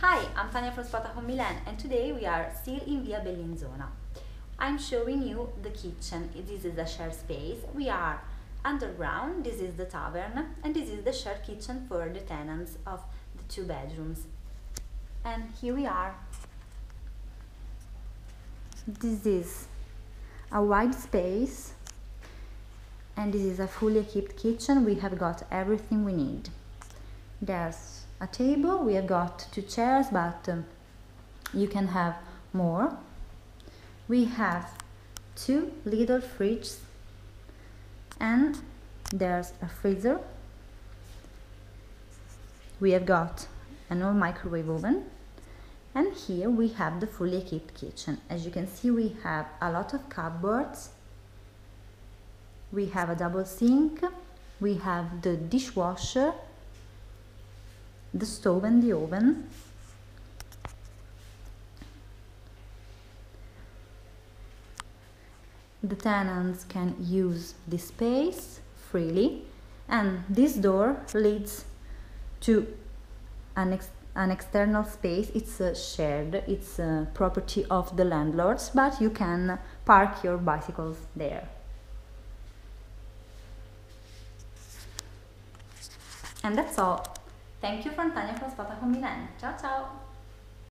Hi, I'm Tania from Spotahome Milan, and today we are still in Via Bellinzona. I'm showing you the kitchen. This is a shared space. We are underground, this is the tavern, and this is the shared kitchen for the tenants of the two bedrooms. And here we are. This is a wide space, and this is a fully equipped kitchen. We have got everything we need. There's a table, we have got two chairs, but you can have more. We have two little fridges, and there's a freezer. We have got an old microwave oven, and here we have the fully equipped kitchen. As you can see, we have a lot of cupboards. We have a double sink, we have the dishwasher, the stove and the oven. The tenants can use this space freely, and this door leads to an external space. It's shared, it's property of the landlords, but you can park your bicycles there. And that's all. Thank you from Tania from Spotahome Milan. Ciao ciao!